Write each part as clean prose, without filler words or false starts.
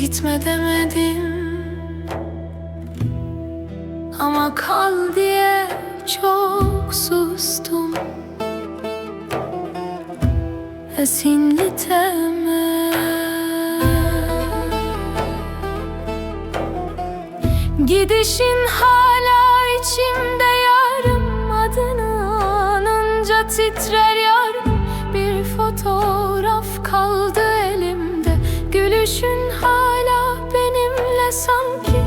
gitme demedim, ama kal diye çok sustum. Esinli temel, gidişin hala içimde yarım. Adını anınca titrer yarım. Bir fotoğraf kaldı elimde, gülüşün hala benimle sanki.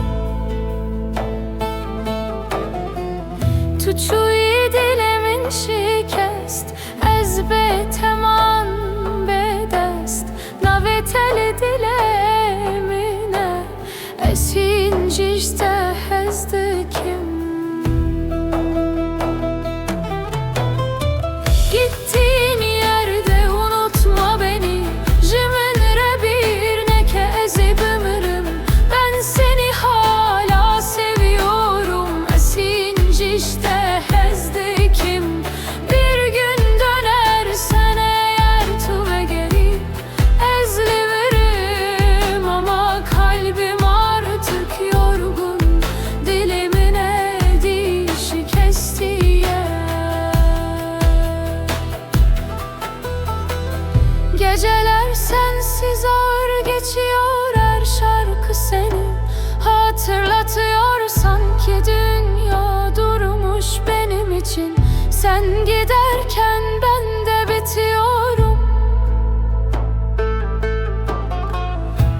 Tuçuyi dilemin şikest, ez beteman bedest. Naveteli dilemine, esinci işte hezdi kim. Gittiğin yerde unutma beni, jiminre bir neke ezip ömrüm. Ben seni hala seviyorum, esinci işte hezdi kim. Bir gün dönersen eğer tuve geri, ezliverim ama kalbim artık yorgun. Dilimin edişi kesti. Geceler sensiz ağır geçiyor, her şarkı seni hatırlatıyor. Sanki dünya durmuş benim için, sen giderken ben de bitiyorum.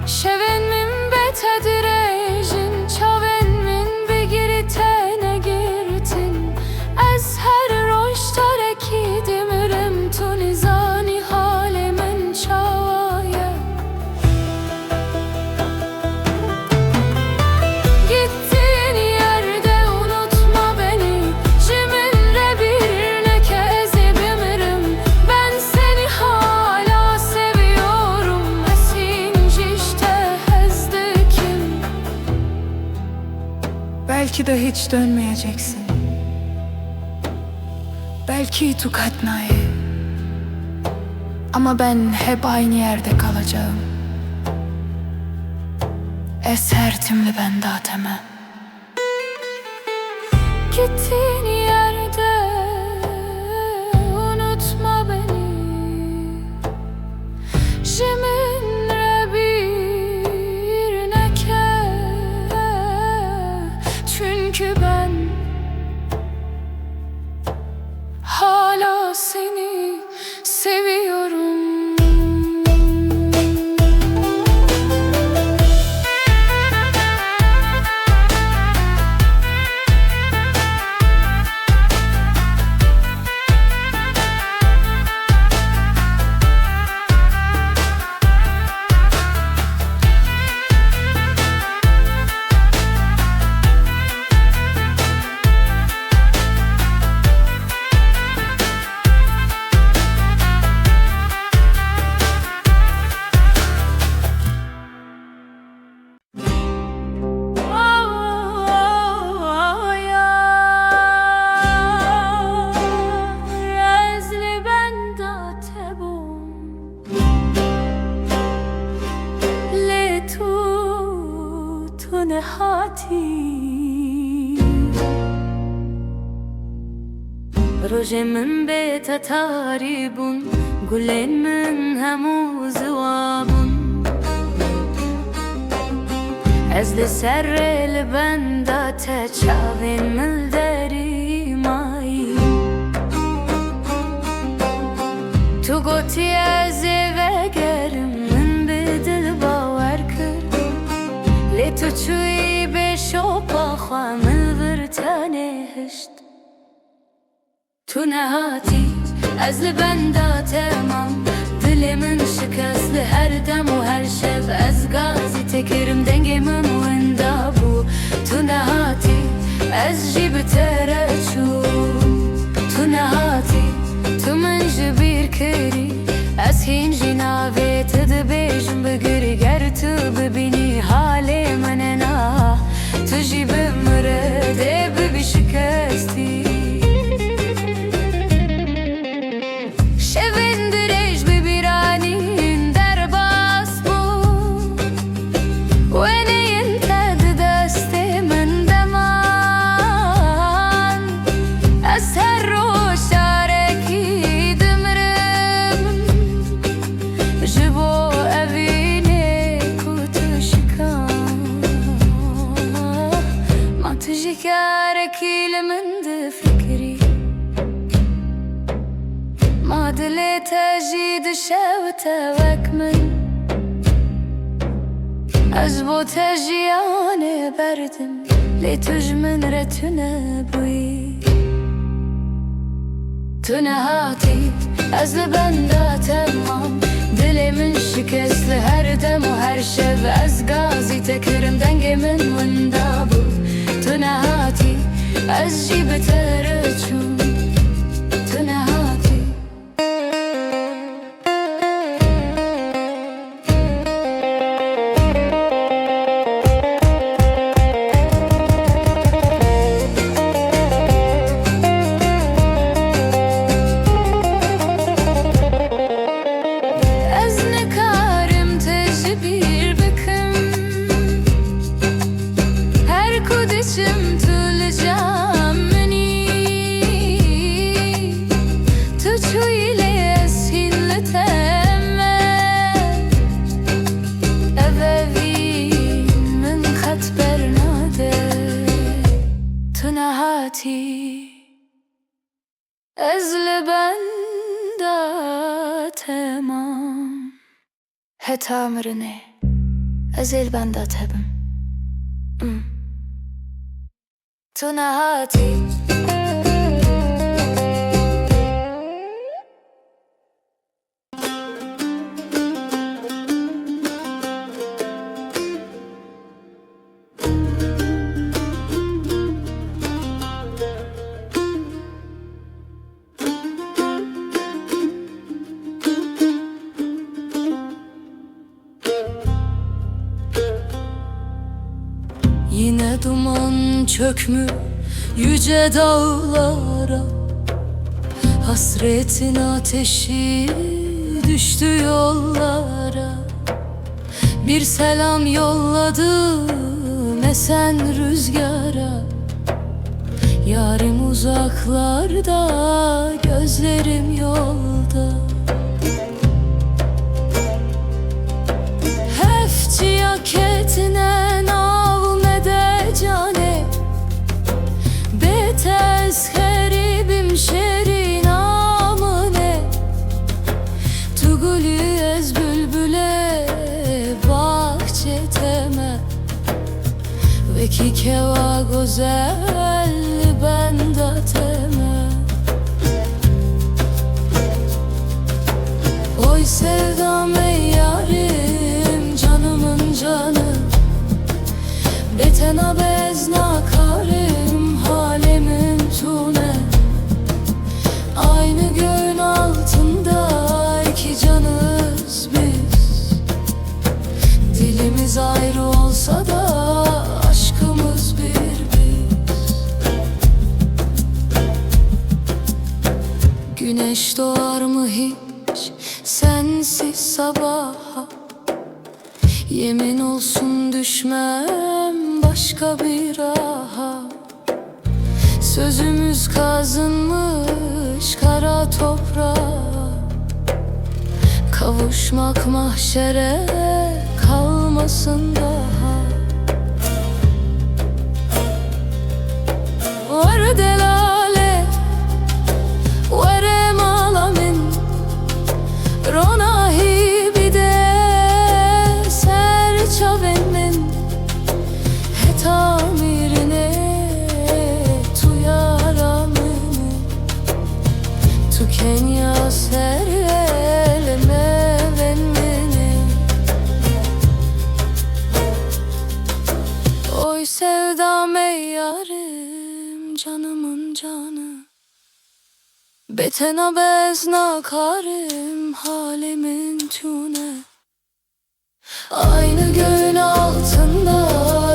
Şeven min bete direjin, çaven min bigirtene girtin. Ez her roştare ki dimirim tunizani halemin çavaya. Gittiğin yerde unutma beni, jiminre bir neke ezip ömrüm. Ben seni hala seviyorum, esinci işte hezdi kim. Belki de hiç dönmeyeceksin. Belki tukatnayı. Ama ben hep aynı yerde kalacağım. Esertimli ben datemem. Gittiğin yerde unutma beni, jiminre bir neke. Çünkü ben hala seni seviyorum. روژه من به تتاری بون، گلین من همو زوابون. از لسر لبندا تچاوین ملدری مایی. تو گوتی از وگرم من به دل باور کرد. لی تو چوی به شوپا خواه من ورتانه هشت. تو نهاتی از لبندا تمام، دلمن شکست هر دم و هر شب. از گازی تکرم دنگمم وندا بو. تو نهاتی از جیب ترچو. تو نهاتی تو من جبیر کری، از هینجی ناوی تدبیجم بگری. گر تو ببینی حال من نه، تو جیب مرده ببی شکستی. تجي دشاوته وكمن از بو تجياني بردم لتجمن رتنا بوي تنهاتي از لبندا تمام دلي من شكست هر دم و هر شب از غازي تكرم دنگي من وندابو تنهاتي از جيب ترچون تنهاتي İçim tüleceğim meni Tuçu ile eshinle temme Evevi min khat bernade Tunahati Ezle benda temam Heta mırne Ezel benda tebim Tunahati Yine duman çökmüş yüce dağlara Hasretin ateşi düştü yollara Bir selam yolladım esen rüzgara Yarim uzaklarda, gözlerim yolda Hefçiya ketine navmede cane Betez heribim şeri namine Tuguli ez bülbüle bahçe teme Ve ki keva güzel benda teme Oy sevdam ey yarim canımın canı Betena bezna karim halimin tune Aynı göğün altında iki canız biz Dilimiz ayrı olsa da aşkımız bir biz Güneş doğar mı hiç sensiz sabaha Yemin olsun düşmem başka bir raha Sözümüz kazınmış kara toprağa Kavuşmak mahşere kalmasın daha Var delale Verem alamin Ronahi bide Serçavemin Hetamirine Tuyaramini Tu Kenya sereleme venmini Oy sevdam ey yarim canımın canı Betena bezna karim halimin tune Aynı göğün altında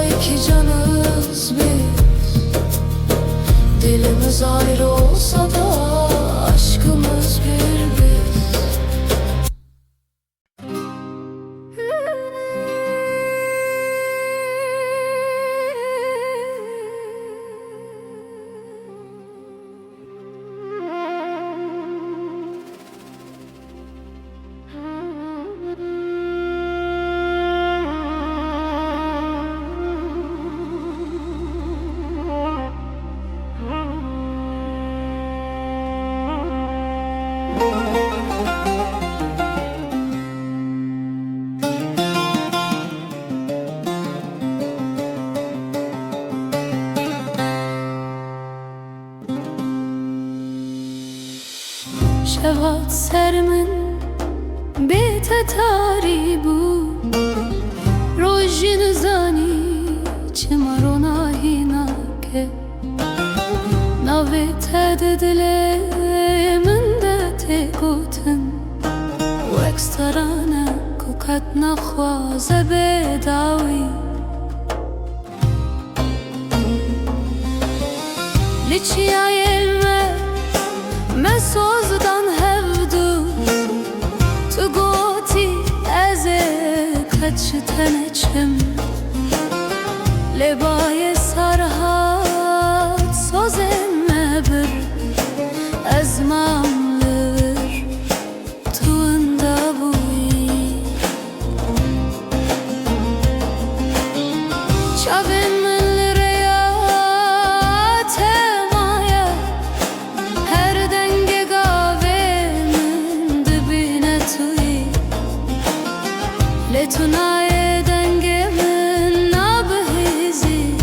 iki canız biz Dilimiz ayrı olsa da aşkımız bir biz شبهات سر من بیت تاری بود روژی نزانی چه مرونه هیناکه نوی تد دل من ده تگوتن و اکسترانه کت نخوازه بداوی لیچی ayelme me sozdan hevdu tu goti eze kaç teneçim lebaye sarhat sozemme bir ezmamlir tuğunda buyi çavim لتنای دنگمن نبهیزی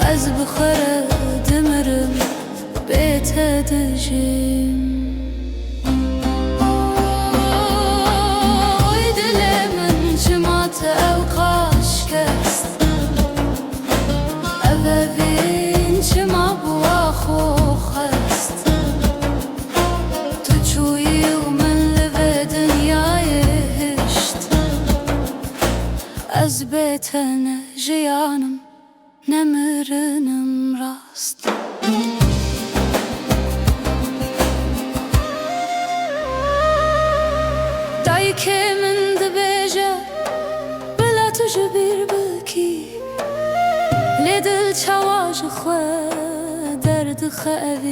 از بخره دمرم بیت دجیم oy dilimin cımatı ev kaşkest evvin cıma bu axoxest tu çuyi من لبه دنیای از بیتن جیانم نمرنم راست دایی که من دبیجه بلا تو جبیر بکی لیدل چواج خواه درد خواه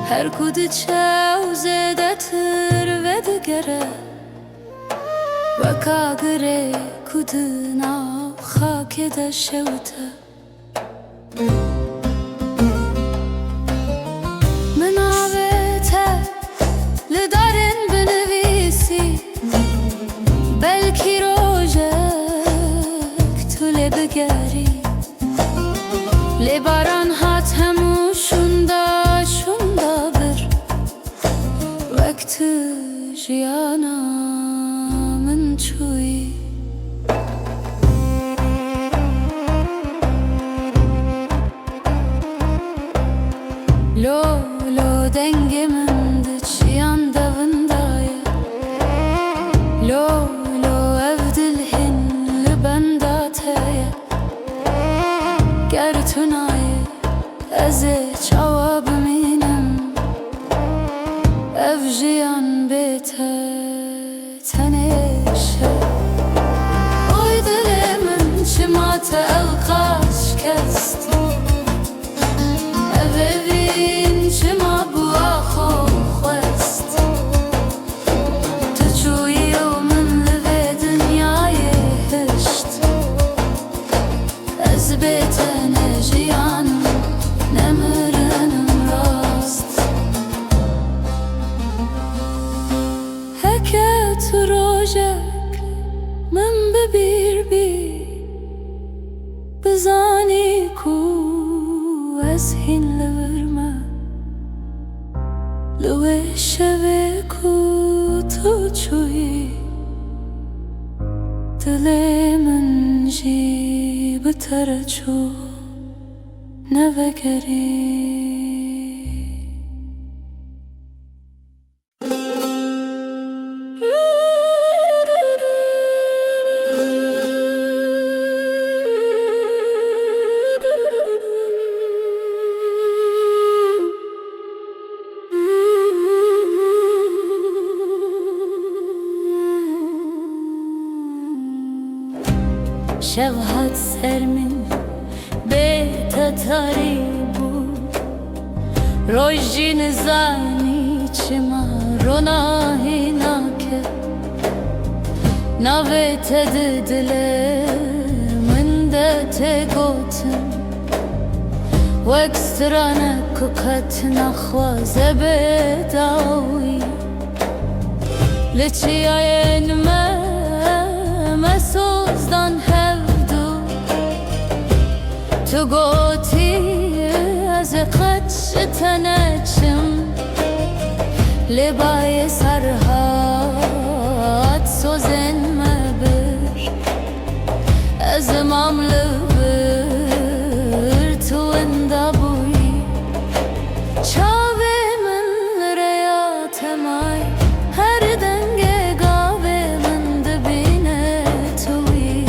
هر کود چاو زیده تر و دگره و کاغره کدنا خاک دشوته منابته لدارن بنویسی بلکی روژک تو لبگری لباران هات همو شوندا بر وقت جیانا من چوی لو دنگ من ده چیان دوندایه لو evdil hin لبنداتایه گر تونایه از جواب مینم ev jiyan بیته تنشه oy dilimin cımatı el kaşkest evvin cıma bu axoxest tu çuyi من لبه dünyayı hişt ez بیتن jiyanım nemrınım rast heke tu rojek من ببیر بی بزانی کو از هین لورمه لوه شوه کو تو چوی دل من جی بتره چو نوگری شبهات سر من بیت تاری بود روژی نزانی چما روناهی ناکه نوی تد دل من ده تگوتن و اکسترانه کت نخوازه بداوی لیچی ayelme me sozdan hevdu tu goti az kaç teneçim لبای سرهات سوزن مبر از مملو بر تو اندابوی چاوه من ریات مای هر دنگ گاوه من دبینه توی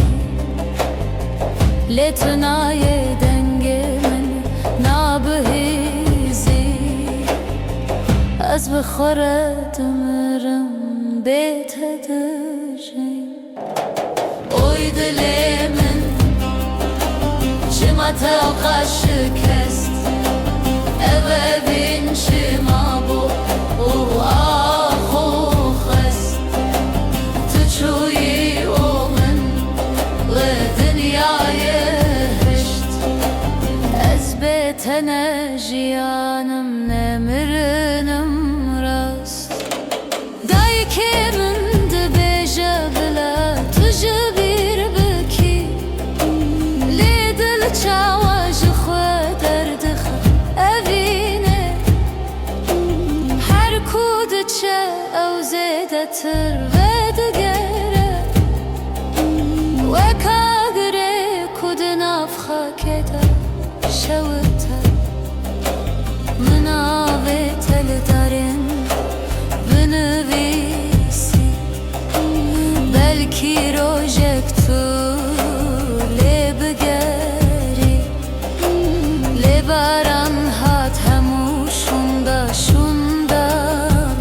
لتنای دنگ من نابهیزی از بخورت مرم بیت دجین اوی دل من چما توقع شکست اوه بین شما بو او آخو خست تو چوی او من لدنیای هشت از بیتن جیانم نمرنم راست دای که من دبیجه بلا تجه بیر بکی لی دل چاواج خود دردخ اوینه هر کود چه او زیده تر و دگره و کاغره کود نافخا کده شوته مناوی تل دارین بنویسی بلکی روژک تو لی بگری لی باران هات هموشوندا شوندا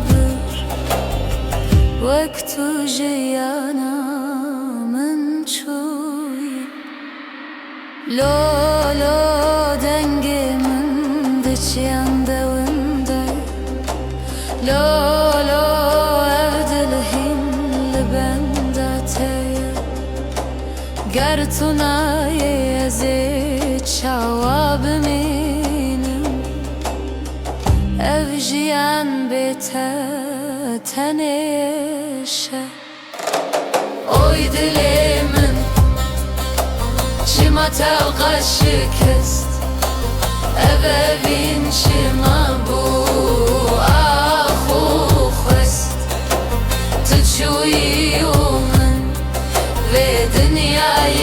بر وقتو جیانا من چوی لو دنگ من دچیان دونده لو evdilhin libenda teye گر تو نایی از چاوا بمینم او جیان بیته تنیشه اوی دل من چما توقع شکست اوه بین شما بو آخو خست تو چوی او من و دنیای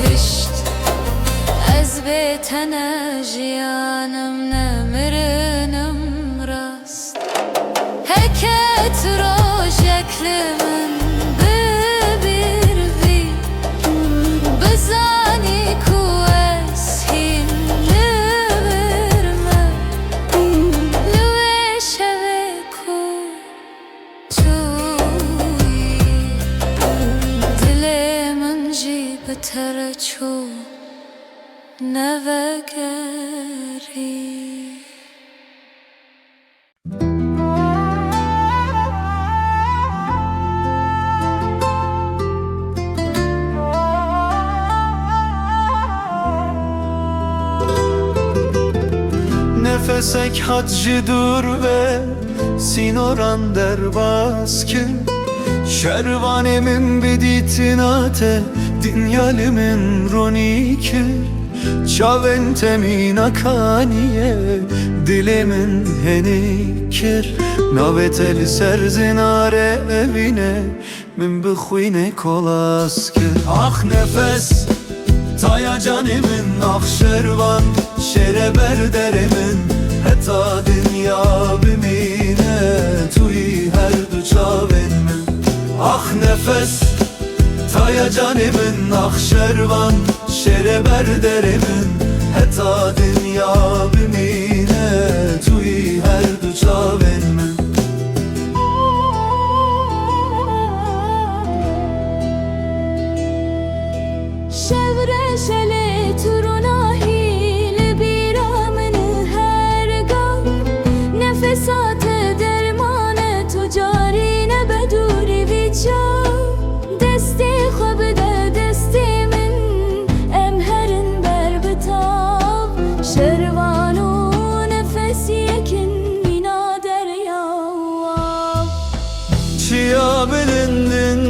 هشت از بیتن جیانم نمرنم راست هکت رو شکل من ببیر بی بزانی کو اسهین لبرمه لوه شوه کو توی دل من جی بتر چو نوگری Nefesek hacı dur ve sinoran derbaz ki şervanemin beditinate dinyalimin roniki çaventemin akaniye dilimin henikir navetel serzinare evine min bixwine kolaskir ah nefes Taya canimin ah şervan şere berderimin heta dünya bimine tuyi her du çavenmin ah nefes Taya canimin ah şervan şere berderimin heta dünya bimine tuyi her du çavenmin شوره شله تروناهی لبیرامن هرگاه نفسات درمان تجارین بدوری ویچا دستی خوب ده دستی من امهرن بر بتاب شروانو نفس یکن مینا دریا çiya bilindin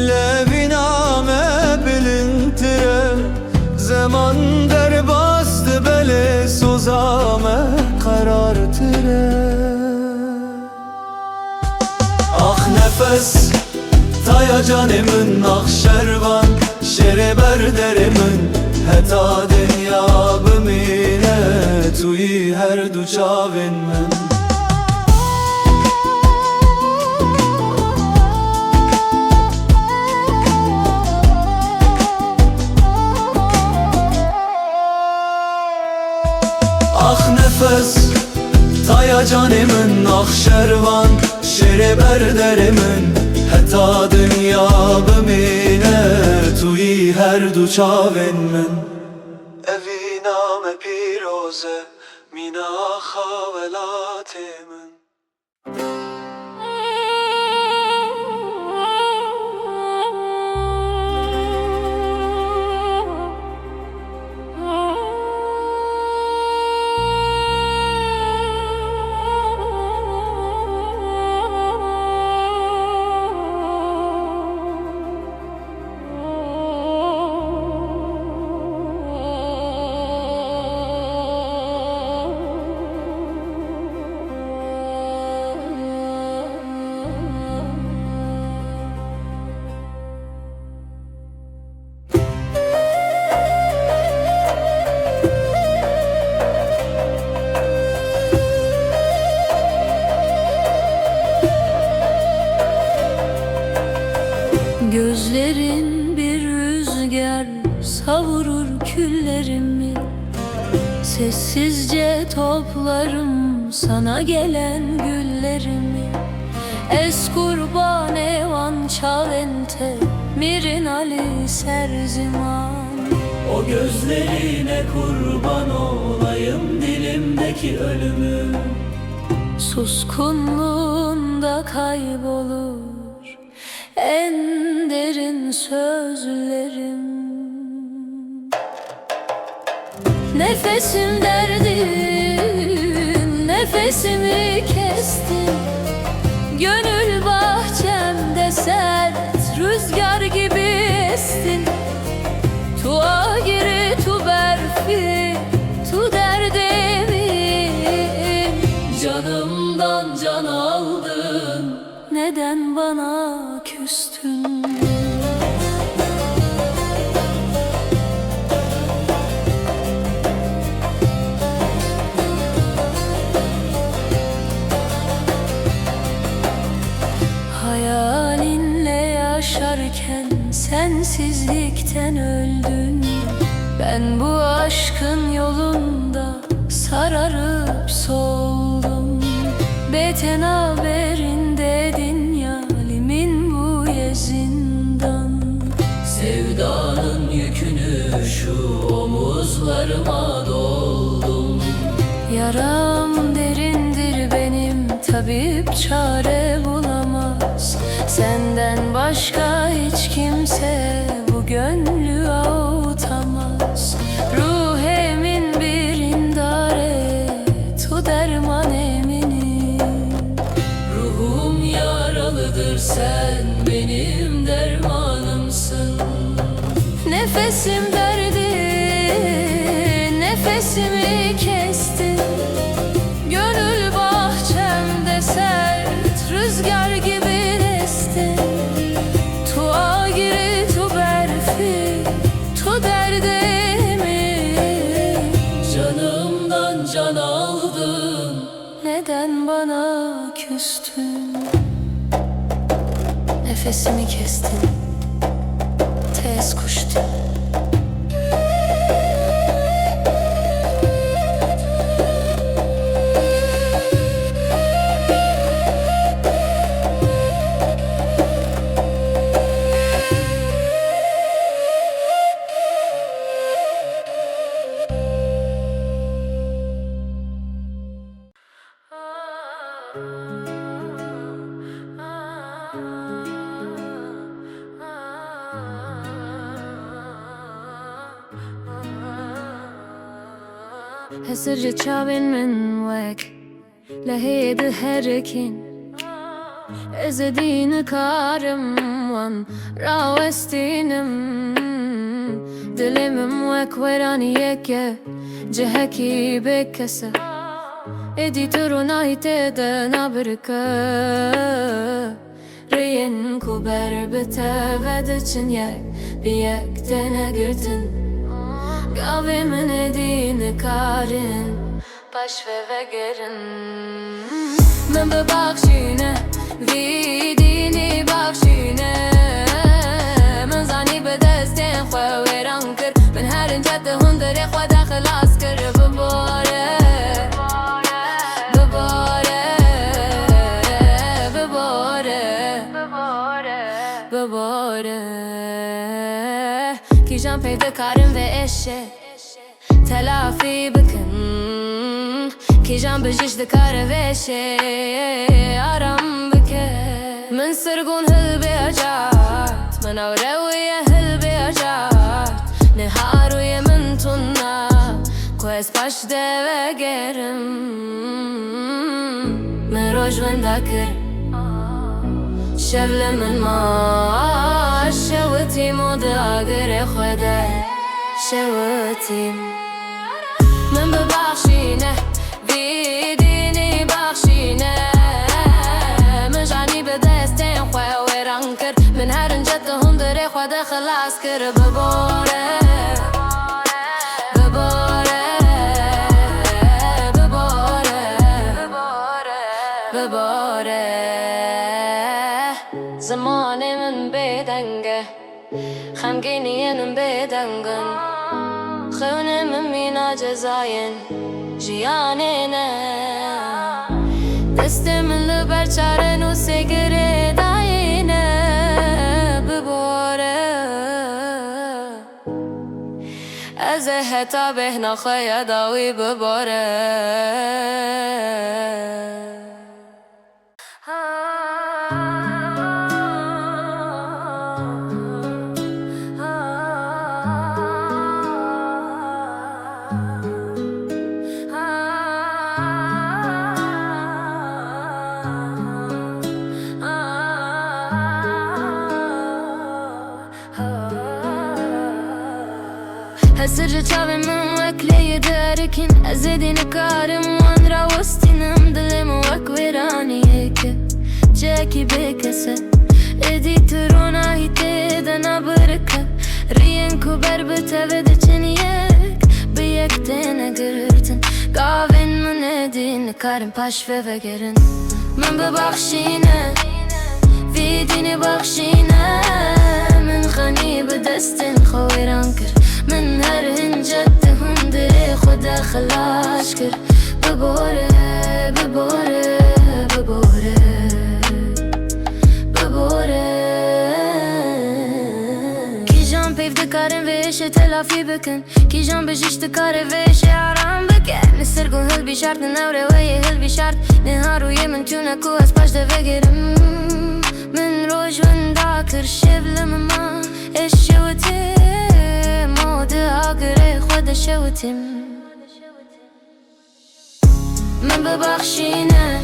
leviname bilintire zaman derbastı bele sozame karar tire nefes Taya canımın akşervan Şere berderimin Heta dünya bimine Tuyi her du çavin min Ah nefes Taya canımın akşervan Şere berderimin Heta dünya bimine Tuyi her du çavin min Evi name piroze Mina xavelate min Gözlerin bir rüzgar savurur küllerimi Sessizce toplarım sana gelen güllerimi Es kurban evan çalente mirin ali serziman O gözlerine kurban olayım dilimdeki ölümüm Suskunluğunda kaybolur en derin sözlerim Nefesim derdin, nefesimi kestin Gönül bahçemde sert rüzgar gibi estin Tu agiri tu berfi tu derdemin Canımdan can aldın Neden bana küstün? Hayalinle yaşarken sensizlikten öldün Ben bu aşkın yolunda sararıp soldum Beten haberin dedin yalimin bu yezinden Sevdanın yükünü şu omuzlarıma doldum Yaram derindir benim tabip çare bulamaz Senden başka hiç kimse bu gönlü avutamaz Ruhemin bir indare tu derman eminim Ruhum yaralıdır sen benim dermanımsın Nefesim derdi, nefesimi kestin Gönül bahçemde sert rüzgar gibi destin Tu agiri tu berfi tu derdimi Canımdan can aldın Neden bana küstün? Nefesimi kestin Tez kuştu هسر تشابين من وك لهيد هركين إذا دين كارم وان راوستينم دلم وك وراني يك جهكي بكسا إدي ترو نايت دنا بركا ber bitevedet için yek bir yektene girdin Gavimin edini karin baş ve gerin من ببخشینه ویدینی بخشینه من زنی به دستین خواه ویران کر من هر انجد هندری خواه ده خلاص کر بباره بباره بباره بباره کیجان پیده کارم و اشه تلافی بکن کیجان بجیش دکاره وشه آرام بکه من سرگون هل بیاجات من اوروی هل بیاجات نهاروی من تونا کوز پاش دوه گرم من روش وندا کر شبل من ما شوتیم و داگر خوده شوتیم من ببخشینه ویدینی بخشینه من جانی به دستین خواه ویران کر من هر انجد هندری خواه ده خلاص کر بباره بباره بباره بباره زمان من بدنگه خمگینین بدنگن خونه من مینا جزاین جیانه دست من لبر چارن و سگره داینه بباره از حتا بهنا خواه داوی بباره هسر چاوی من وکلی درکین از دین کارم وان را وستینم دلم وک ویرانیه که جاکی بکسه ادی ترونا هیته دنا برکه رین کو بر بتوید چن یک به یک تنه گردن گاوین من ادین کارم پاش و گرن من ببخشینه ویدینی بخشینه من خانی به دستن خویران کر من هر هنجد هندری خدا خلاص کر بباره بباره بباره بباره کی جان پیف دکارم ویشه تلافی بکن کی جان بجیش دکاره ویشه آرام بکن نسرگون هل بی شرط نوره وی هل بی شرط نهاروی من تونکو از پاش ده بگیرم من روش وندا کر شبلم ما اشوتی آگره خود شوتیم من ببخشینه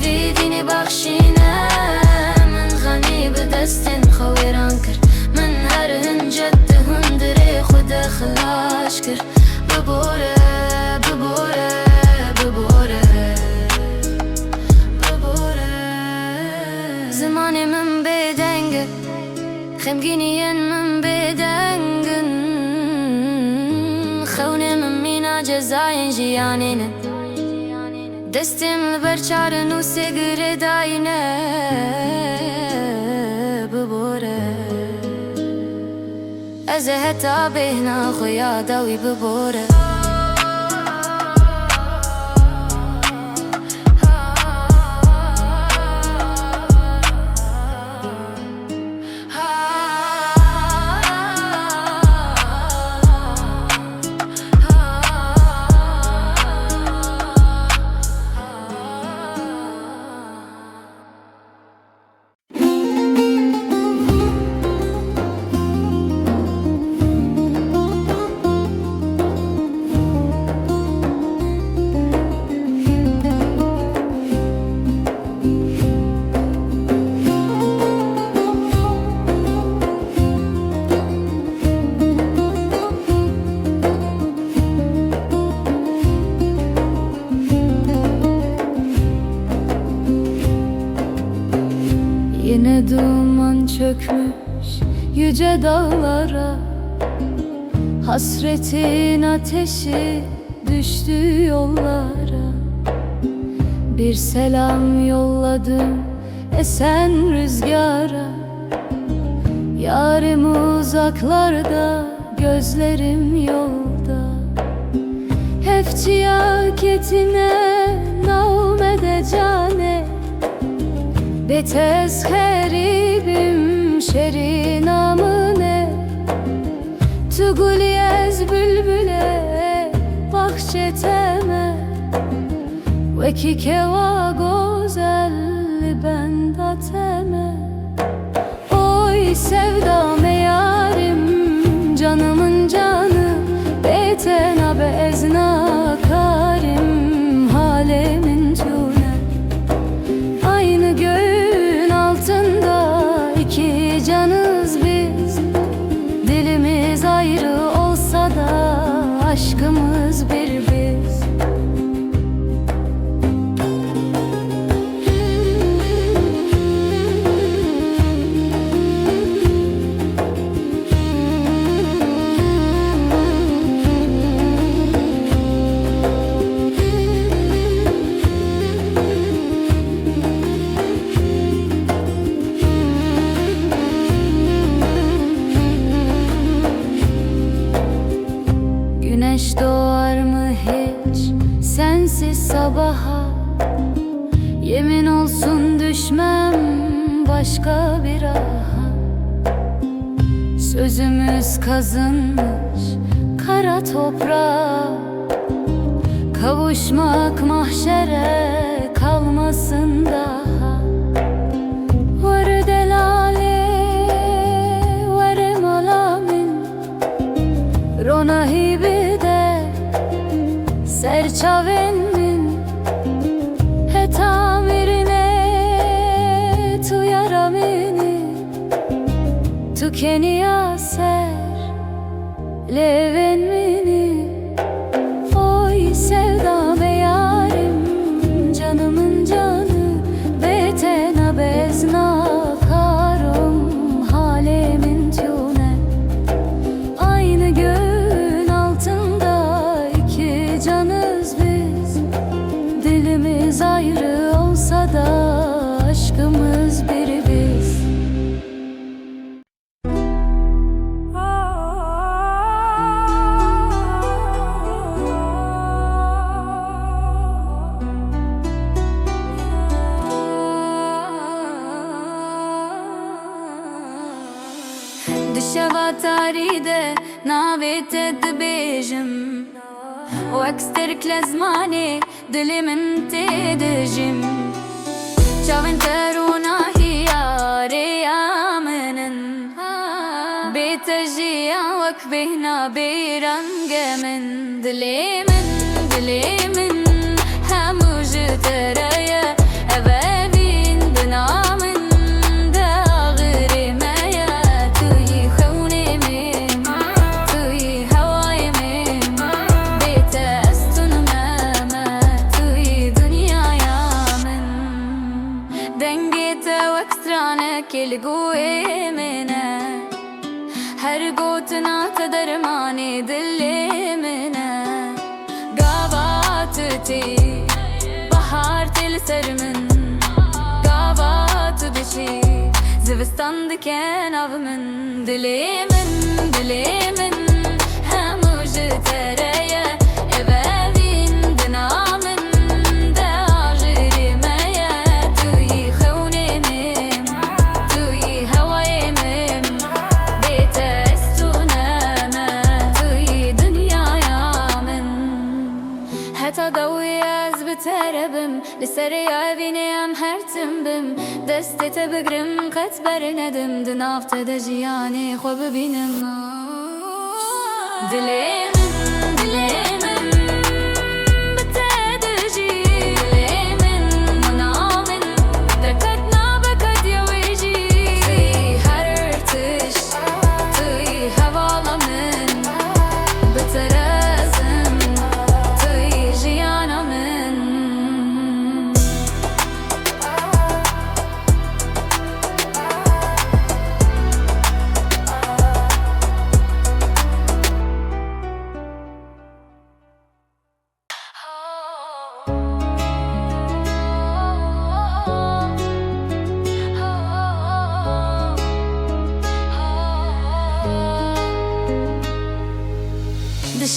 ویدینی بخشینه من غنی به دستین خویران کر من هر هنجد هندری خود خلاص کر بباره بباره بباره بباره زمان من بدنگه خمگینین من بدنگن خونه من مینا جزاین جیانینه دستم لبر چارن و سگره داینه بباره از حتا بهنا خویا داوی بباره Yine duman çökmüş yüce dağlara, hasretin ateşi düştü yollara. Bir selam yolladım esen rüzgara, yarim uzaklarda, gözlerim yolda. Hefçiya ketine navmede cane, betez heribim şeri namine. Tu gulyez bülbüle bahçeteme, veki keva gozel bendateme. Oy sevdame yarim, canımın canı, betena bezna karim, halemin tüne. Aynı göğün altında iki canız biz, dilimiz ayrı olsa da aşkımız bir biz. Güneş doğar mı hiç sensiz sabaha? Yemin olsun düşmem başka bir aha. Sözümüz kazınmış kara toprağa, kavuşmak mahşere kalmasın daha. Var delale var malamin, rona hibide serçavenin. He tamirine tu yaramini, tu keniya ser leven mini. Oy sevdame yarim, canımın canı, betena bezna karom, halemin tüne. Aynı göğün altında iki canız biz, dilimiz ayrı olsa da aşkımız bir biz. Düşeva taride navete dibêjim, wek sterk lezmanê dilê min tê dijim. Çavên te rûna hiyarêya min in, bê te jiyan wek bêhna bêrenge min. Dilê min hemû ji te re ye, evvelîn bina min de ağirê me ye. Tu yî xewnê min, tu yî hewayê min, bê te ez tunime me, tu yî dunyaya min. Dengê te wek stranekê li goyê min e, her gotina te dermanê dilê min e. Gava tu tê bahar tê li ser min, gava tu dişî zivistan dike nav min. Dilê min hemû ji te re ye, evvelîn bina min de ağirê me ye. Tu yî xewnê min, tu yî hewayê min, bê te ez tuneme, tu yî dunyaya min. Heta dawî ez bi te rebim, li serê evînê em her tim bim. Destê te bigirim qet bernedim, di nav te de jiyanê xwe bibînim. Dilê min bi te dijî, dilê min mına min deket nabe qet ye wê jî. Tu yî her tiş, tu yî hevala min, bi te rezim, tu yî jiyana min.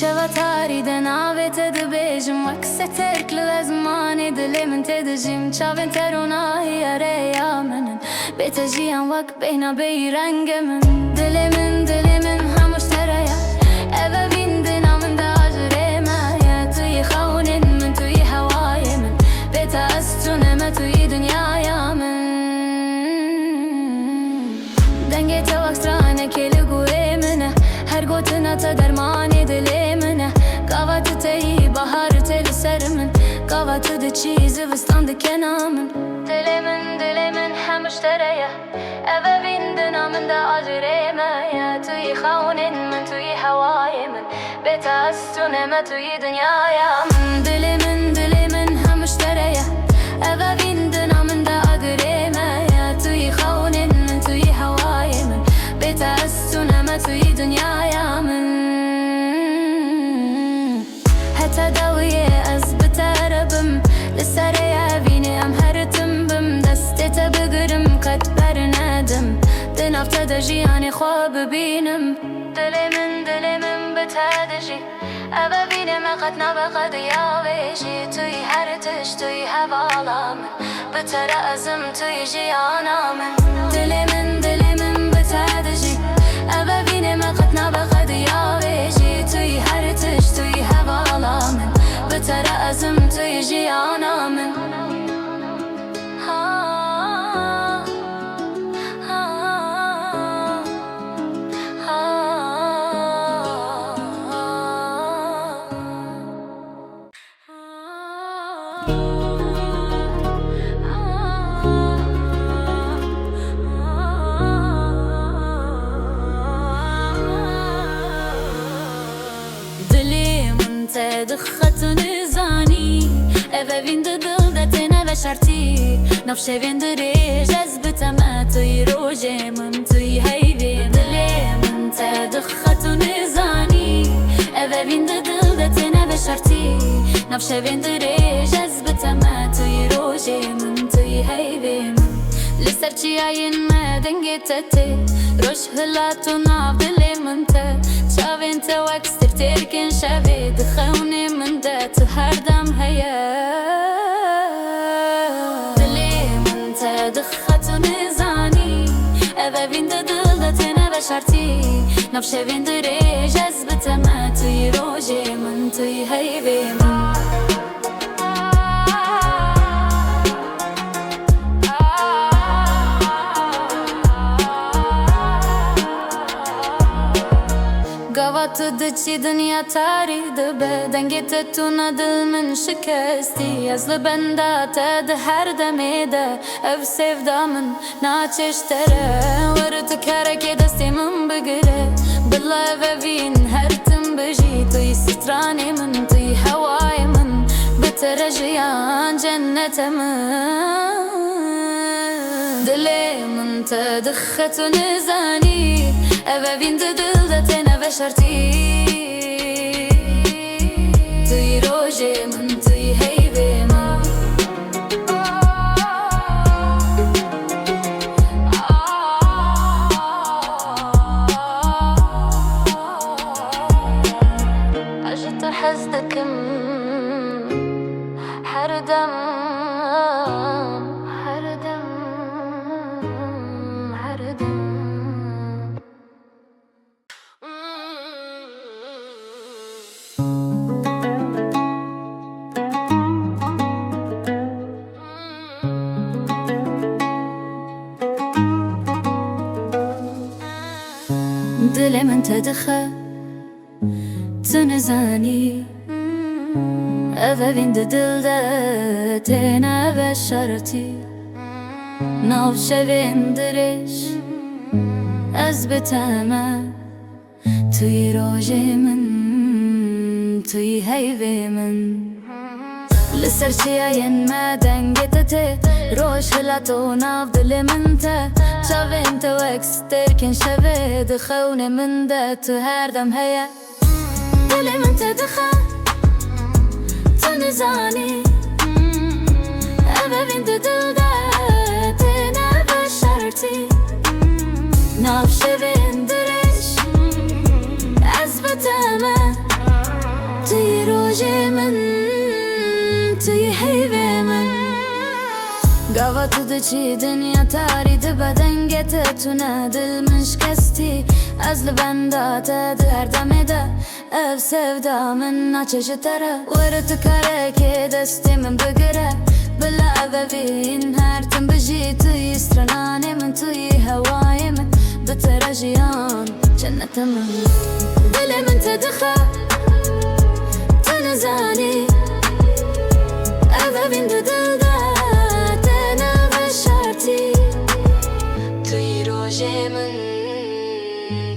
شوا تاری دناوت دبیجم وقت ترک لزمانی دلم تدجیم چاون ترونایی اریا منن بتجیم وقت بینا بی رنگ من دلمن همش تریا اوا بیندن من داجره ما توی خونن من توی هوای من بتا استونه ما توی دنیای من دنگه تو اکسرانه کلی گوه منه هر گوتنا تا درمانی دلی منه قاوت تی بهار تل سر من قاوت ده چیزی بستان ده کنامن دلمن همش تریا اوا بیندن من دا آجره ما توی خونن من توی هوای من بتا استونه ما توی دنیای من دلمن همش تریا اوا بیندن من دا آجره ما توی خونن من توی هوای من بتا استونه ما توی دنیای من حتی دویه از بتربم لسریا بینی ام هرتم بم دستت بگرم قد برندم دنافت دجیانی خواب بینم دلمن بتدجی اوا بینم قد نبقد یاویجی توی هر تش توی حوالا من بترازم توی جیانا من دلمن بتدجی اوا بینم قد نبقد یاویجی توی هر تش توی حوالا من بترازم توی جیانا من دخت نزانی اوا ویند دل دتنه و شرطی نفش ویند ری جذبت ما توی روزه من توی هیوی دلم دخت نزانی اوا ویند دل دتنه و شرطی نفش ویند ری جذبت ما توی روزه من توی هیوی لسرچی عین ما دنگتته روش هلاتو ناف دلی من ته شاوین تا وکستر ترکن شاوی دخونی من دات هر دم هیا دلی من ته دختو نزانی اوا ویند دل دتنه و شرطی نفش ویند ری جذبت ما توی روزه من توی هیوی من قوات دچی دنیا تاری دبه دنگت تو ندل من شکستی از لبندات ده هر دمیده اف سیفدا من ناچش تره ورد کرکی دستی من بگره بالله و بین هر تم بجی توی سترانی من توی هوای من بترجیان جنت من دلی من تدخت نزانی اوا ویند دل دتنه و شرطی توی روزه من توی هیوی من عشت حزدكم هردم دل من تدخل تنزاني اوا ویند دل دتنه و شرطی نفش ویند ریش از بتمه توی روزه من توی هیوی من لسرچی عین ما دنگتته روش هلاتو ناف دل من ته شاوین تو اکستر کن شوه دخون من ده تو هر دم هیا دل من تدخل تنزانی اوا ویند دل دتنه و شرطی نفش ویند ریش از بتمه رفضت دچی دنیا تاری دبدنگت تنادل من شکستی از لبندات در دم ده اف sevda من ناچش تره ورت کاره که دستی من بگره بلا ببین هر تن بجی توی استرنانه من توی هوای من بترجیان جنت من دل من تدخل تنزانی ببین دو دل داتنا بشارتی توی روژ من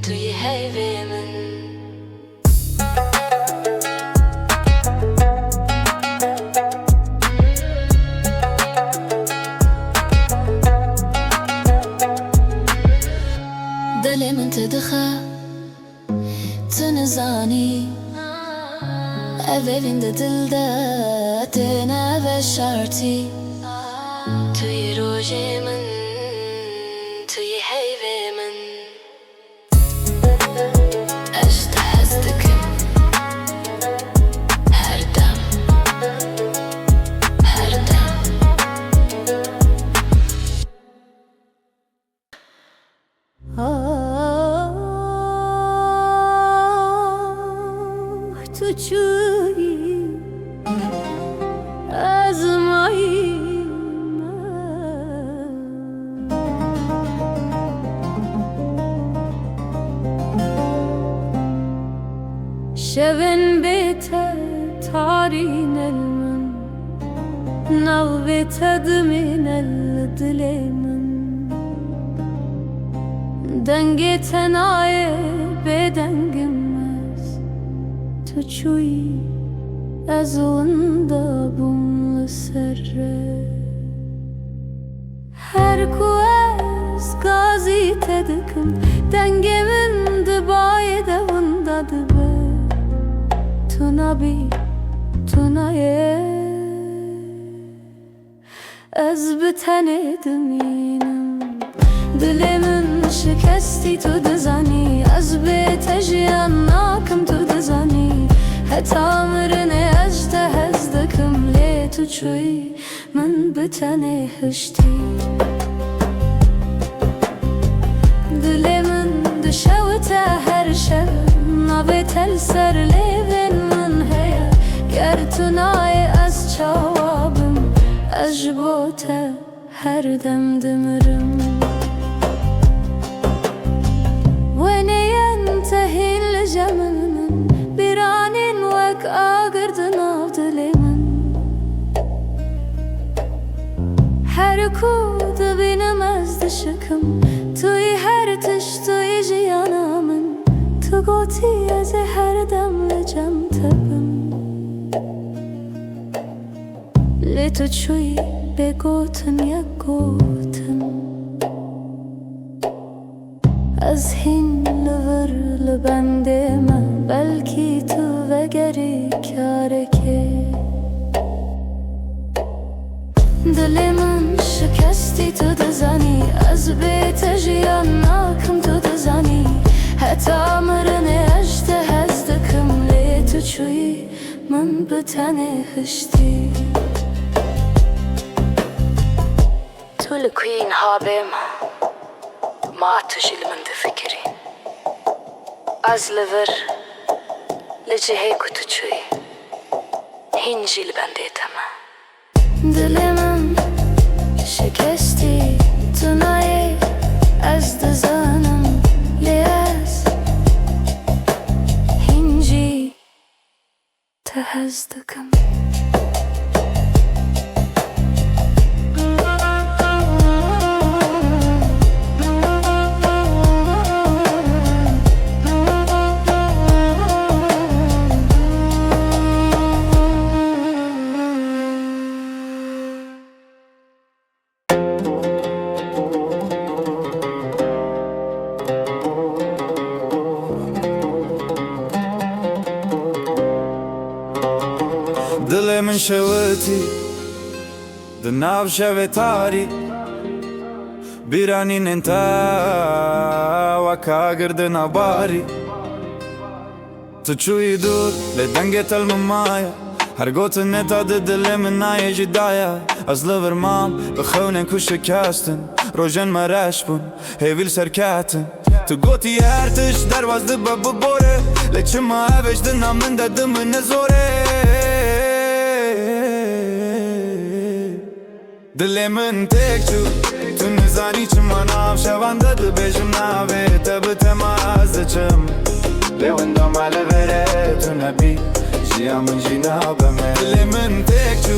توی حیوه من دل من تدخل تنزانی ببین دو دل داتنا بشارتی توی روژ من توی حیوه من اشت هستکم هر دم هر دم تو چویی از مایی شبن بیت تارین المن نو بیت دمین الدل من دنگ تنای بدنگم تو چوی از وندا بوم سره هر کو از گازی تدکم دنگ من دبای دوندا دبه تو نبی تو نایه از بتنه دمینم دل من شکستی تو دزانی از بیت جیان ناکم تو دزانی حتا مرنه اجده هزدکم لی تو چوی من بتنه هشتی دل من دشوته هر شب نبیت السر لیبین من هیا گر تو نای از چوابم اجبوته هر دم دمرم وینه ینتهی لجمن من بیرانین وک آگرد ناو دل من هر کو دبینم از دشکم توی هر تش توی جیانا من تو گوتی از هر دم لجم تبم لی تو چوی بگوتن یک گوتن از هین لور لبنده من بلکی تو وگری کاره که دل من شکستی تو دزانی از بیت جیان ناکم تو دزانی حتا مرنه اجده هزدکم لی تو چوی من بتنه هشتی تو لکوین هابم ما تجيل من تفكري از لور لجهه كتو چوي هنجي لبنديتما دل من شکستی تو نای از دزانم لیاز هنجي تهزدكم دل من شوتی دناو شوتاری بیرانین انتا وکا گردنا باری تو چوی دور لدنگت الممایا Her gotën e ta dhe dëllimin na e gjidaja As lëvër mam, bëkhëunen ku shëkastin Rojën më reshpun, hevil sërkatën Të goti herë të shdervaz dhe bëbëbore Le që ma e veç dhe na mënda dëmën e zore Dëllimin të këqu Të në zani që ma naf Shëvan dhe të beshëm nave Të bëtë ma azë qëm Lewën do ma levere Të në bi Gjia më gjina bëme Dëllimin të këqu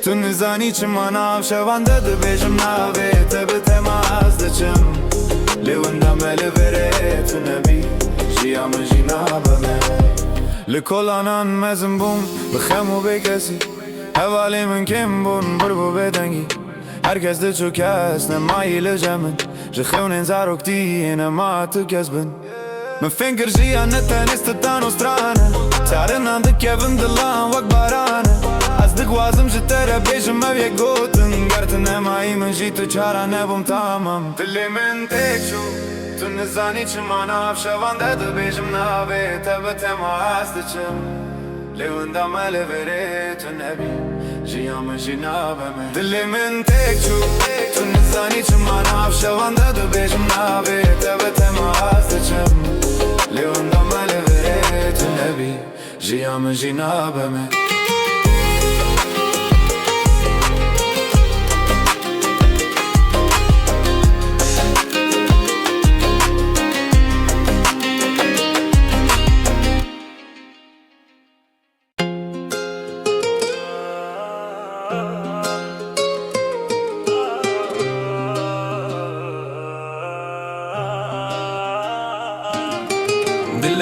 Të në zani që ma naf Shëvan dhe të beshëm nave Të bëtë ma azë qëm Lewën do ma levere Të në bi Gjia më gjina bëme Lë kolanan me zëmbun Bëkhemu bekesi Havalimin kim bun për bu bedengi Herkes dhe që kes në ma i lëgjemën Zhëkhunin zaro këti në ma të kesbën Më fin kërgjia në tenis të ta nostrane Qarën anë dhe kevën dhe lan wak barane As dhe guazëm që të rebeshëm me vje gotën Ngartën e ma i më gjitë qara ne bëm tamëm Të limin të këqu Të në zani që ma naf Shëvan dhe të beshëm nave Të bëte ma as të qëm Lewën da me levere të nebi Gjia më gjina bëme Dëllimin të këqu Të në zani që ma naf Shëvan dhe të beshëm nave Të bëte ma as të qëm Lewën da me levere të nebi Gjia më gjina bëme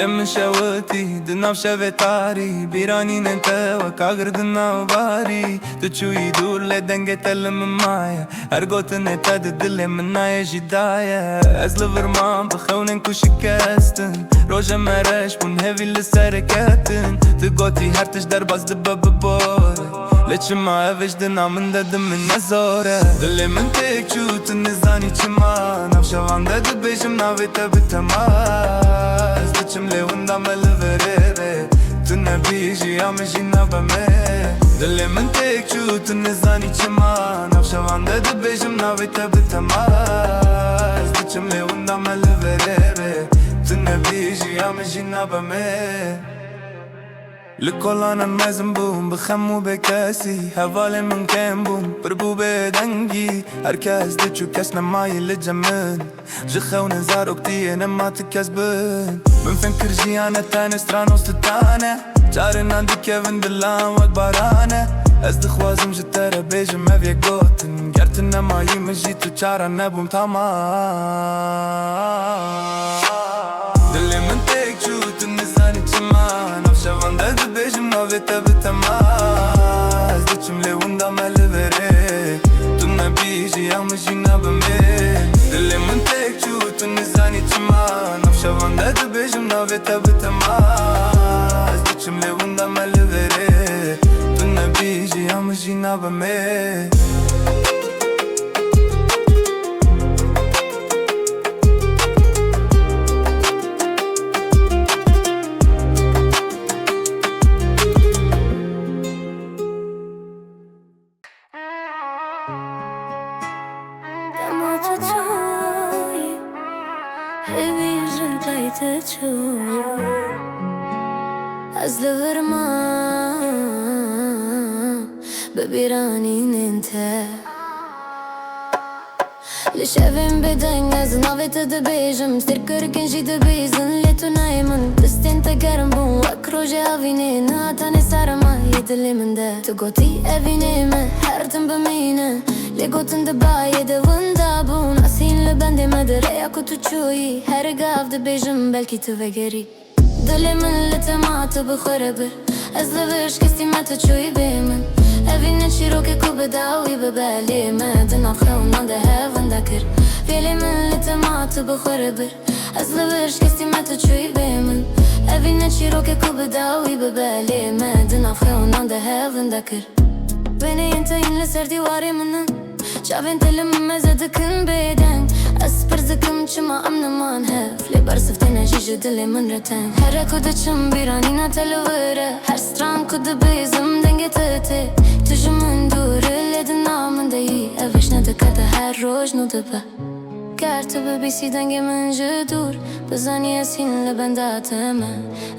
Dëllimin shëvëti, dënav shëvetari Biranin e të vë kagër dënav bari Të që i dur le denge të lëmë maja Her gotën e të dëllimin na e gjidaja Ez lëvër mam bëkhëunen ku shikestën Rojë me resh pun hevi lëse reketën Të goti her të shderbaz dë bëbëbore Le që ma e veç dëna mënda dëmën e zore Dëllimin të këqu të në zani që ma Nav shëvan dhe dë beshëm nave të bëtë ma Qëm lewën da me lëverere Të në bishë ja me gjina bëme Dëllimin të këqu të në zani që ma Nav shëvan dhe dë beshëm nave të bëtë ma Qëm lewën da me lëverere Të në bishë ja me gjina bëme Lë kolanan me zëmbun Bëkhemu bekesi Havalimin kembun Për bu bedengi Herkes dhe që kes në ma i lëgjemën Zhëkhunin zaro këti e në ma të kesbën Bën fin kërgjia në tenis tranos të tane Qarën anë dhe kevën dhe lan wak barane Ez dhe khuazëm që të rebeshëm me vje gotën Gjertën e ma i më gjitë qara ne bëm tama Dëllimin të këqu të në zani që ma Nav shëvan dhe dhe beshëm nave të bëtë ma Ez dhe qëm lewën da me levere Të në bishë ja më gjina bëme Dëllimin të këqu të në zani që ma Nav shëvan dhe dhe beshëm nave të bëtë ma Ez dhe qëm lewën da me levere Të në bishë ja më gjina bëme Az lëvër ma Bëbiranin e në te Lë shëvim bedeng Az nave të dëbejshëm Stirë kërken gjitë dëbejzën Letu na e mën Të stin të gërëm bun Wak roje avine Në ata në sarë ma Jetë limën dhe Të goti e vine me Herë të mbëmine Le gotën të baje dhe vënda bun Asin lë bende me dhe reja ku të quji Herë gav dëbejshëm Belki të vegeri Dëllimin lë të ma të bëkhore bër Ez dhe vësh kesti me të quj bimen E vine qiroke ku bedau i bebeli me Dë na khëun në dhe hevën dhe kër Dëllimin lë të ma të bëkhore bër Ez dhe vësh kesti me të quj bimen E vine qiroke ku bedau i bebeli me Dë na khëun në dhe hevën dhe kër Bene jenë të inë lësër diwari më nën Qavin të lëmë me zë të kën bedeng Ez për zëkëm që ma am në man hef Le barë sëftin e ji dilê min re teng. Here ku diçim bîranîna te li wir e, her stran ku dibêjim dengê te tê. Tu ji min dûr î lê di nav min de yî, ev hiç nedike te her roj nû dibe. Ger tu bibîsî dengê min ji dûr, bizanî ez hîn li benda te me.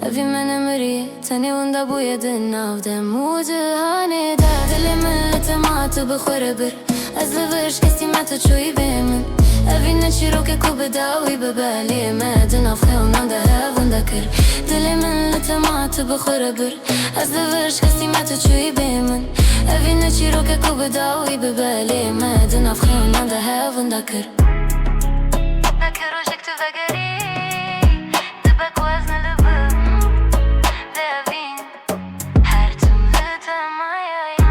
Evî me nemiriye, tenê winda bûye di nav de û cihanê de. Dilê min li te ma tu bixwere bir, ez li vir şikestî me tu çûyî bê min. Evî ne çîrokek ku bi dawî bibe, lê me di nav xewinan de hevunda kir. Dilê min li te ma tu bixwere bir, ez li vir şikestî me tu çûyî bê min. Evî ne çîrokek ku bi dawî bibe, lê me di nav xewinan de hevunda kir. Nekir rojek tu vegerî, dibe ku ez nelibim, devîn her tim li te mayayî.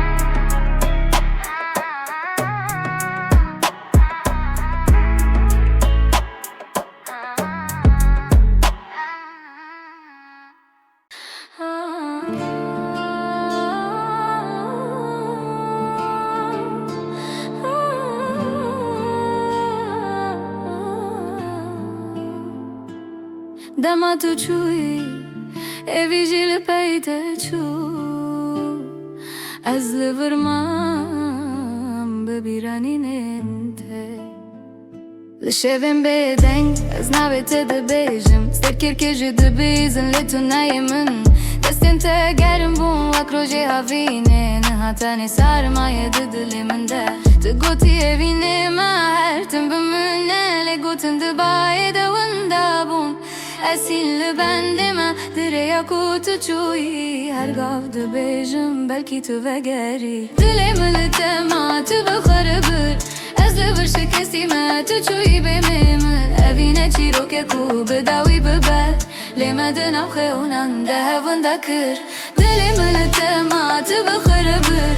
Dema tu çûyî, evî jî li pey te çû. Ez li vir mam bi bîranînên te. Li şevên bêdeng ez navê te dibêjim, serkirkê jî dibîzin lê tu neyê min. Destên te gerim bûn wek rojê havînê, niha tenê sermaye di dilê min de. Tu gotî evî nême her tim bi min e, lê gotin di bayê de winda bûn. Ez hîn li bendê me, dirêya ku tu çûyî, her gav dibêjim belkî tu vegerî. Dilê min li te ma tu bixwere bir, ez li vir şikestî me tu çûyî bê min. Evî ne çîrokek ku bi dawî bibe, lê me di nav xewinan de hevunda kir. Dilê min li te ma tu bixwere bir,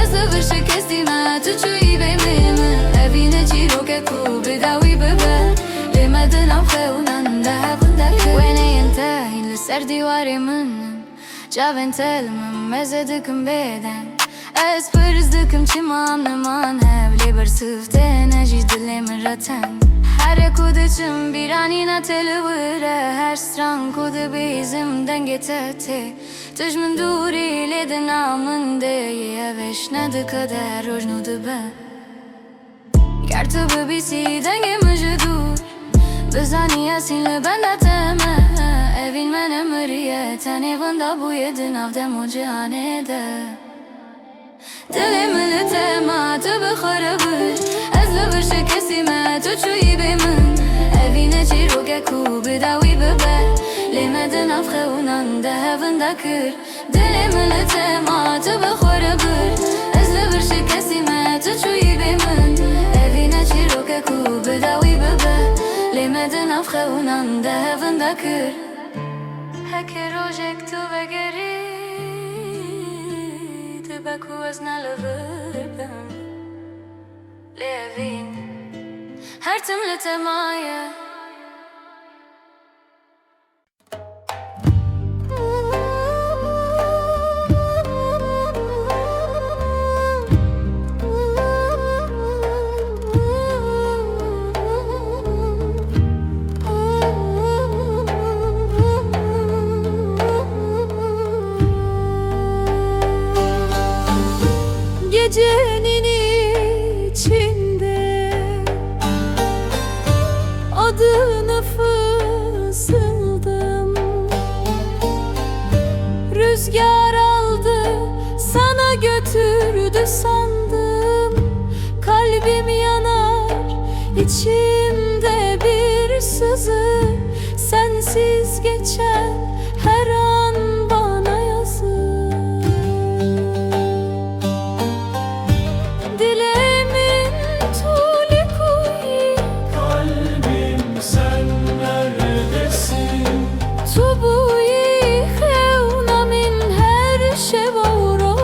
ez li vir şikestî me tu çûyî bê min. Evî ne çîrokek ku bi dawî bibe, lê me di nav xewinan de hevunda kir. Wêneyên te hîn li ser dîwarê min, çavên te li min meze dikim bêdeng. Ez pirz dikim çiman niman hev, lê bersiv te ne jî dilê min re teng. Here ku diçim bîranîna te li wir e, her stran ku dibêjim dengê te tê. Tu ji min dûrî lê di nav min de yî, ev hiç nedike te her roj nû dibe. Ger tu bibîsî dengê min ji dûr, bizanî ez hîn li benda te me. Evîn me nemiriye, tenê winda bûye di nav de û cihanê de. Dilê min li te ma tu bixwere bir, ez li vir şikestî me tu çûyî bê min. Evî ne çîrokek ku bi dawî bibe, lê me di nav xewinan de hevunda kir. Dilê min li te ma tu bixwere bir, ez li vir şikestî me tu çûyî bê min. Evî ne çîrokek ku bi dawî bibe, lê me di nav xewinan de hevunda kir. Heke rojek tu vegerî, dibe ku ez nelivibim, lê evîn her tim li te maye. Gecenin içinde adını fısıldım. Rüzgar aldı sana götürdü sandım. Kalbim yanar içimde bir sızı, sensiz geçen her an bana yazık. Dilemin tuli kuyi, Kalbim sen neredesin? tu buyi xewna min her şevavro.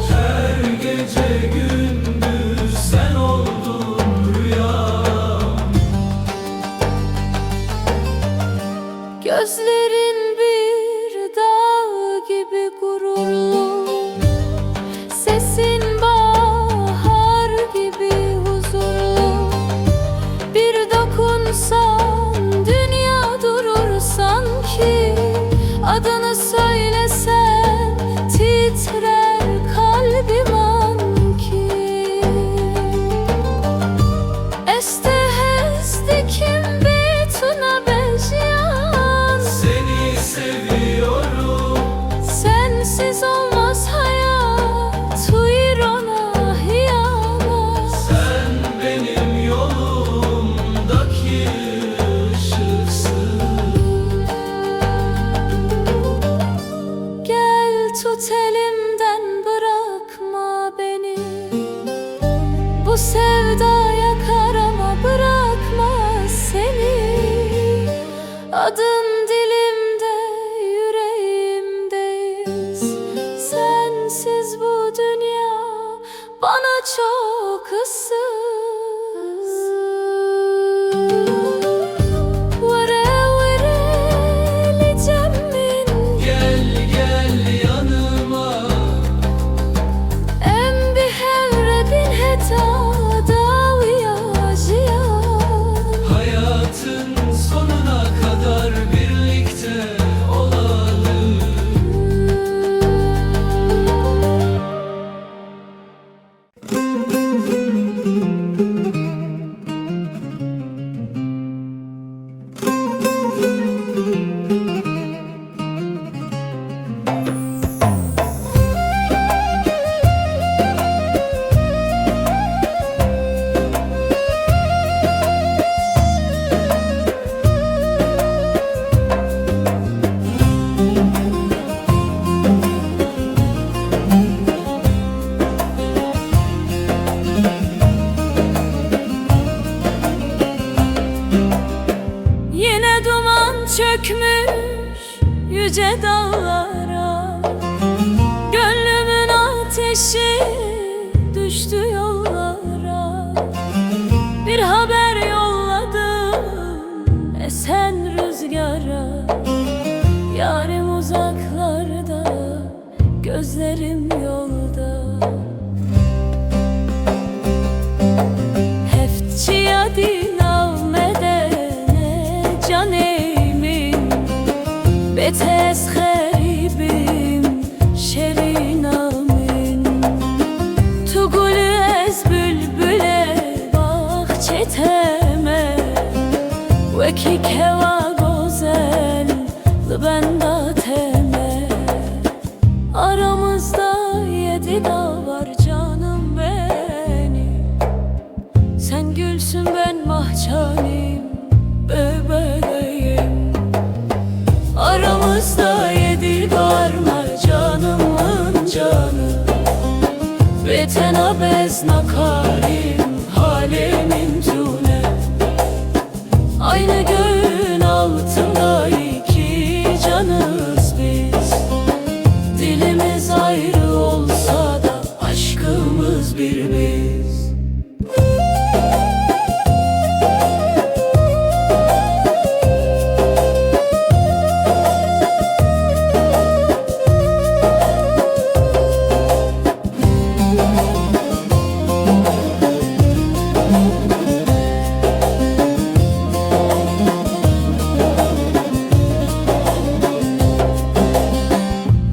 Her gece gündüz sen oldun rüyam. Gözlerin bir dağ gibi gururlu, sesin bahar gibi huzurlu. Bir dokunsan dünya durur. Adın dilimde, yüreğimdeyiz. Sensiz bu dünya bana çok ıssız. Gel gel yanıma, Em bihevre bin heta dawiya jiyan. hayatın sonuna kadar birlikte olalım. Yine duman çökmüş yüce dağlara, gönlümün ateşi düştü yollara. Bir haber yolladım esen rüzgara, yarim uzaklarda, gözlerim yolda. Hefçiya dinavmedene can eymin, betes xeribim şerinamin. Tugulü ez bülbüle bahçeteme, veki keva gozel benda teme. Aramızda 7 dağ var canım benim. Sen gülsün ben mahcanim, bebeğim. Aramızda 7 dağ var canımın canı. Betena bez nakarim halemin tune. Aynı göğün altında 2 canız biz. Dilimiz ayrı olsa da aşkımız bir biz.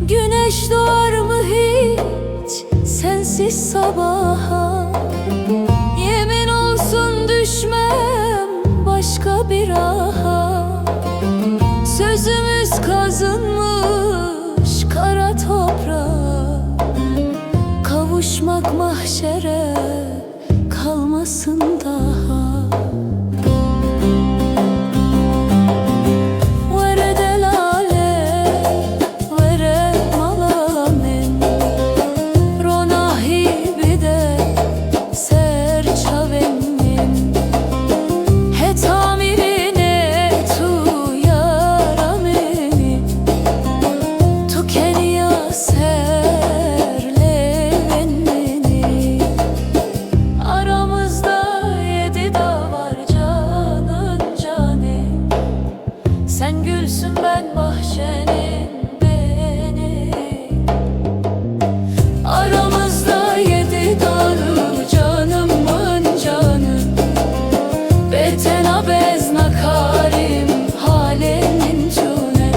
Güneş doğar mı hiç sensiz sabaha? Yemin olsun düşmem başka bir raha. Sözümüz kazınmış kara toprağa. Kavuşmak mahşere kalmasın daha. Sen gülsün ben bahçenin benim. Aramızda 7 dağ canımın canı. Betena bez nakarim halemin tune.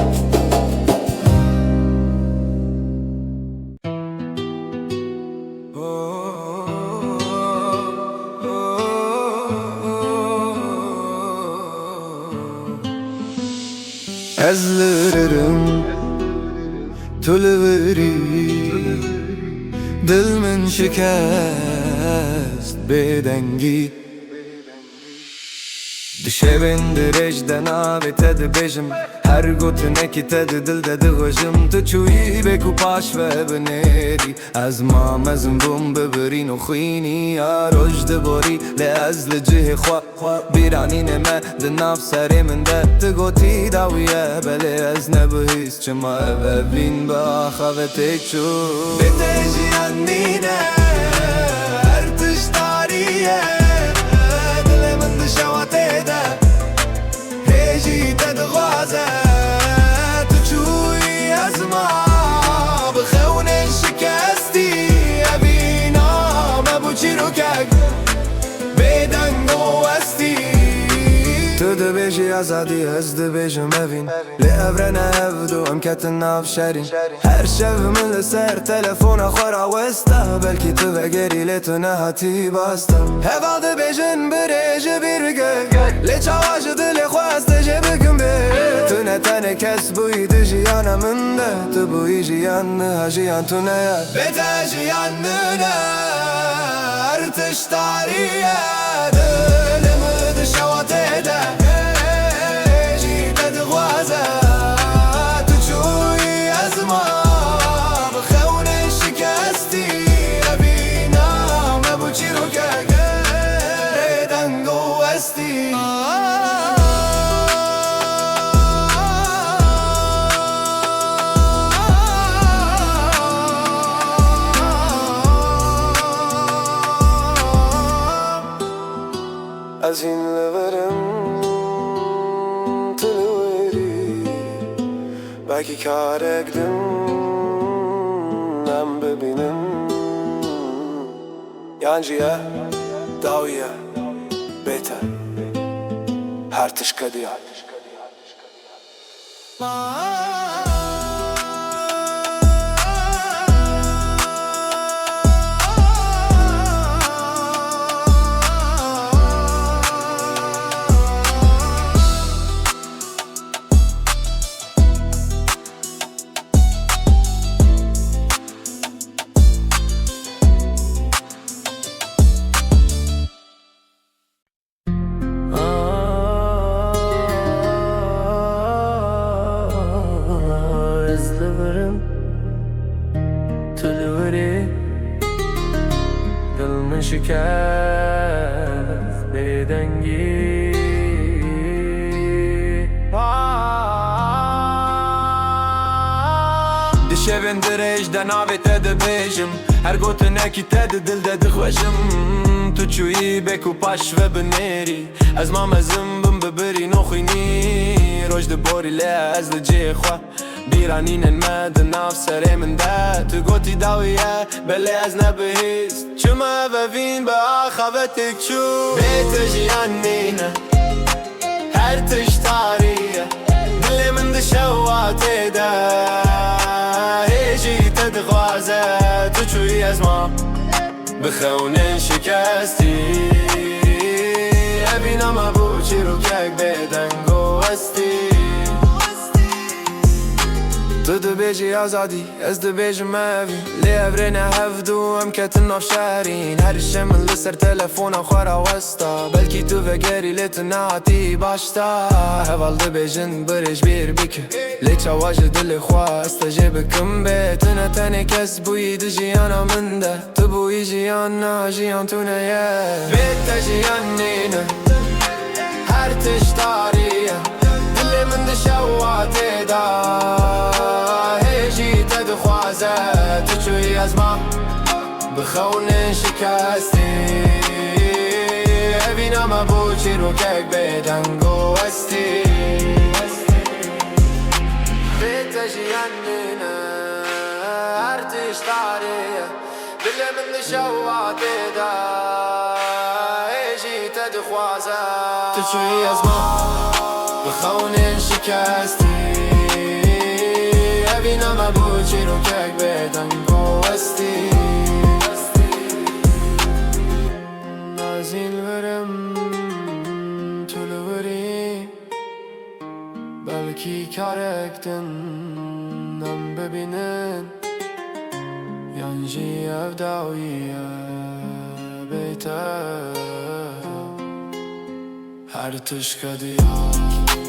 Ezlerim tülveri दिल में शिकस्त बेदंगी Dişevin direjden abi tedi bejim Her gotine ki tedi dilde dığıjım Tu çuyi beku paş ve bineri Az ma mezim bum bibrin u khini Ya roj dibori le az lecihi khwa Biranine me de naf seri min de Tu goti dawiye beli az nebihis Çima eve bin ba khave tek çu Beteji annine Her tış tariye Dilemin dışavate هيجي تتغازى تجوي أزمة بخون شكستي أبينا ما بوشيروكك بيدن قوستي تدبيجي أزادي أزدبيجي مفين لأبرنا أفدو أمكتنا بشارين هر شف من لسر تلفون أخورا وستا بلكي تفقري لتنهاتي باستا هفال دبيجن بريجي بيرقك لچاواج دل خواست جبكم بي تنتاني كس بوي دجيانا من ده تبوي جيان هجيان تنيا بيتا جيان ننا ارتش تاريه دلمد شواتي ده جيت تغوازه تجوي أزمة بخون شكستي أبينا ما بوشيروكك ريدن قوستي Azin leverim tılveri Belki kar ekdim nem bebinim Yancıya, daviye, beter Her tışka diyar şikayet bedengi Dişevin direjden avet edebejim Her gotine ki tedi dilde dıxvejim Tu çuyi beku paş ve bineri Ez ma mezim bim bibiri noxini Roj dibori le ez li cihwa Biraninen me de nav sere min de Tu goti dawiye beli ez nebihis Çuma ve vin be akhavetik çu Bete jiyannine Her tış tariye Dilimin dışavate de Heji tedgwaze Tu çuyi ezma بخونن شکستی ابینا ما بوچی رو که بدن گوستی تو دو بیجی آزادی از دو بیجی موی لی ابرین هفدو هم کتن ناف شهرین هر شمن لسر تلفون خوارا وستا بلکی تو وگری لیتو ناتی باشتا هوال دو بیجن برش بیر بیکه لی چواج دل خواست جبکم به تنه تنه کس بوی دو جیانا منده تو بوی جیان نا جیان تو نیه بیت جیان نینه هر تشتاریه دلی من ده شواته دا هیجی تدخوازه تو چوی از ما بخونن شکستی ابینا ما بوچی رو کک بدن گوستی بیت جیان نینه هر تشتاریه دلی من ده شواته دا هیجی تدخوازه تو چوی از ما بخونن شکستی ابینا ما بوچی رو کک بدن گوستی نازین ورم طول وری بلکی کارکتن نم ببینن یانجی افداویه بیتر Her tışka diyor